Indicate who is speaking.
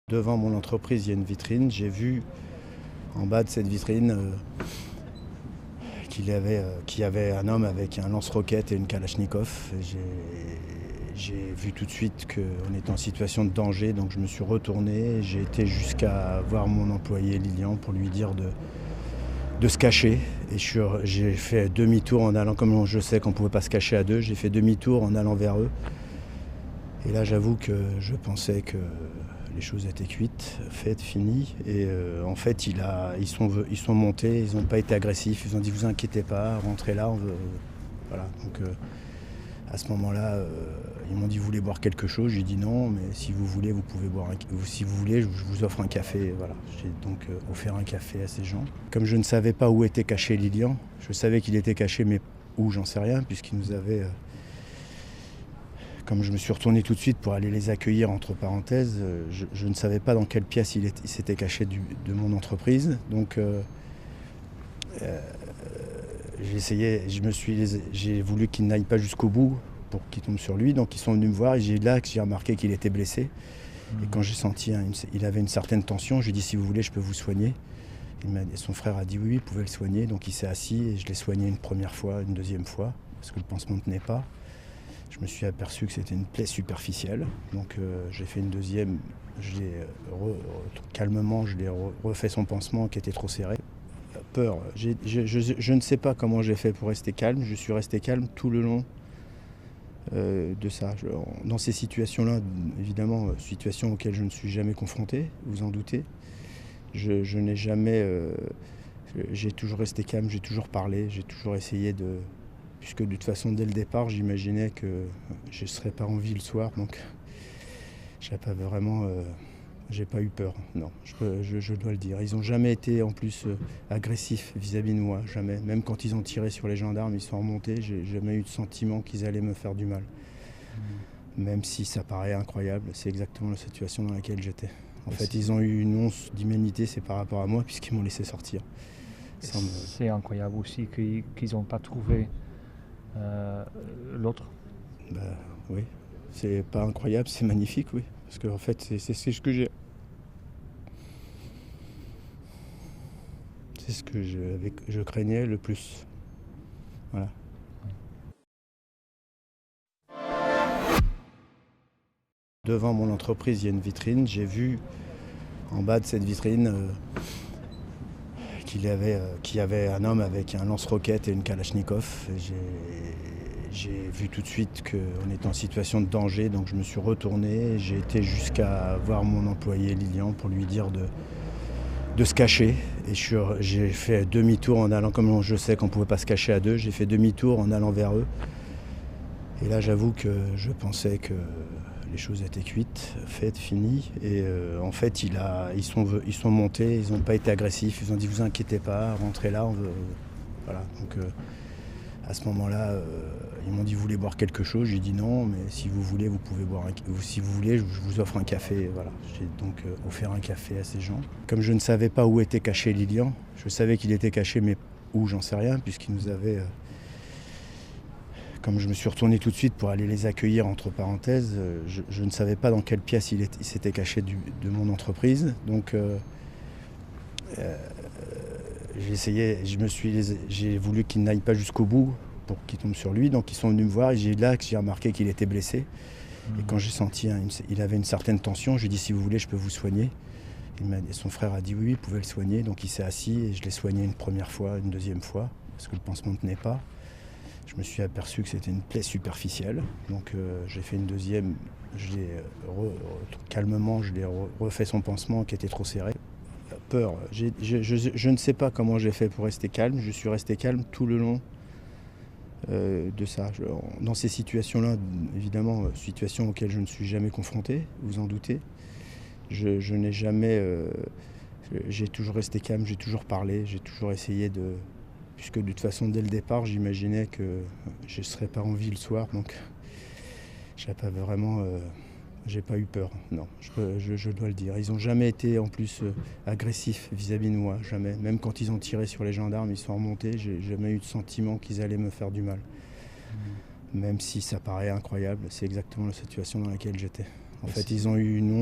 Speaker 1: Devant mon entreprise, il y a une vitrine. J'ai vu en bas de cette vitrine qu'il y avait un homme avec un lance-roquette et une kalachnikov. J'ai vu tout de suite qu'on était en situation de danger, donc je me suis retourné. J'ai été jusqu'à voir mon employé Lilian pour lui dire de se cacher. Et j'ai fait demi-tour en allant, comme je sais qu'on ne pouvait pas se cacher à deux, j'ai fait demi-tour en allant vers eux. Et là, j'avoue que je pensais que les choses étaient cuites, faites, finies. Et en fait, ils sont montés, ils n'ont pas été agressifs. Ils ont dit, vous inquiétez pas, rentrez là. Voilà. Donc à ce moment-là, ils m'ont dit, vous voulez boire quelque chose? J'ai dit non, mais si vous voulez, vous pouvez boire. Si vous voulez, je vous offre un café. Voilà. J'ai donc offert un café à ces gens. Comme je ne savais pas où était caché Lilian, je savais qu'il était caché, mais où, j'en sais rien, puisqu'il nous avait. Comme je me suis retourné tout de suite pour aller les accueillir, entre parenthèses, je ne savais pas dans quelle pièce il s'était caché de mon entreprise. Donc j'ai voulu qu'il n'aille pas jusqu'au bout pour qu'il tombe sur lui. Donc ils sont venus me voir et là que j'ai remarqué qu'il était blessé. Et quand j'ai senti il avait une certaine tension, je lui ai dit, si vous voulez, je peux vous soigner. Son frère a dit oui, il pouvait le soigner. Donc il s'est assis et je l'ai soigné une première fois, une deuxième fois, parce que le pansement ne tenait pas. Je me suis aperçu que c'était une plaie superficielle, donc j'ai fait une deuxième, calmement, je l'ai refait son pansement qui était trop serré. Peur, je ne sais pas comment j'ai fait pour rester calme, je suis resté calme tout le long de ça. Dans ces situations-là, évidemment, situations auxquelles je ne suis jamais confronté, vous en doutez, je n'ai jamais... j'ai toujours resté calme, j'ai toujours parlé, j'ai toujours essayé de... Puisque de toute façon, dès le départ, j'imaginais que je ne serais pas en vie le soir, donc j'ai pas eu peur, non, je dois le dire. Ils n'ont jamais été en plus agressifs vis-à-vis de moi, jamais. Même quand ils ont tiré sur les gendarmes, ils sont remontés, j'ai jamais eu de sentiment qu'ils allaient me faire du mal. Même si ça paraît incroyable, c'est exactement la situation dans laquelle j'étais. En fait, ils ont eu une once d'humanité, c'est par rapport à moi, puisqu'ils m'ont laissé sortir.
Speaker 2: C'est incroyable aussi qu'ils n'ont pas trouvé l'autre.
Speaker 1: Bah oui, c'est pas incroyable, c'est magnifique, oui. Parce qu'en fait, c'est ce que j'ai. C'est ce que je craignais le plus. Voilà. Devant mon entreprise, il y a une vitrine. J'ai vu en bas de cette vitrine qu'il y avait un homme avec un lance-roquette et une kalachnikov. J'ai vu tout de suite qu'on était en situation de danger, donc je me suis retourné. J'ai été jusqu'à voir mon employé Lilian pour lui dire de se cacher. Et j'ai fait demi-tour en allant, comme je sais qu'on ne pouvait pas se cacher à deux, j'ai fait demi-tour en allant vers eux. Et là, j'avoue que je pensais que les choses étaient cuites, faites, finies. Et en fait, ils sont montés, ils n'ont pas été agressifs. Ils ont dit, vous inquiétez pas, rentrez là. Voilà. Donc à ce moment-là, ils m'ont dit, vous voulez boire quelque chose? J'ai dit non, mais si vous voulez, vous pouvez boire. Si vous voulez, je vous offre un café. Voilà. J'ai donc offert un café à ces gens. Comme je ne savais pas où était caché Lilian, je savais qu'il était caché, mais où, j'en sais rien, puisqu'il nous avait... Comme je me suis retourné tout de suite pour aller les accueillir, entre parenthèses, je ne savais pas dans quelle pièce il s'était caché de mon entreprise. Donc j'ai voulu qu'il n'aille pas jusqu'au bout pour qu'il tombe sur lui. Donc ils sont venus me voir et là que j'ai remarqué qu'il était blessé. Et quand j'ai senti il avait une certaine tension, j'ai dit, si vous voulez, je peux vous soigner. Son frère a dit oui, il pouvait le soigner. Donc il s'est assis et je l'ai soigné une première fois, une deuxième fois, parce que le pansement ne tenait pas. Je me suis aperçu que c'était une plaie superficielle, donc j'ai fait une deuxième, calmement, je l'ai refait son pansement qui était trop serré. Peur, je ne sais pas comment j'ai fait pour rester calme, je suis resté calme tout le long de ça. Dans ces situations-là, évidemment, situations auxquelles je ne suis jamais confronté, vous en doutez, je n'ai jamais... j'ai toujours resté calme, j'ai toujours parlé, j'ai toujours essayé de... Puisque de toute façon, dès le départ, j'imaginais que je ne serais pas en vie le soir, donc j'ai pas eu peur, non, je dois le dire. Ils n'ont jamais été en plus agressifs vis-à-vis de moi, jamais. Même quand ils ont tiré sur les gendarmes, ils sont remontés, j'ai jamais eu de sentiment qu'ils allaient me faire du mal. Même si ça paraît incroyable, c'est exactement la situation dans laquelle j'étais. En fait, ils ont eu une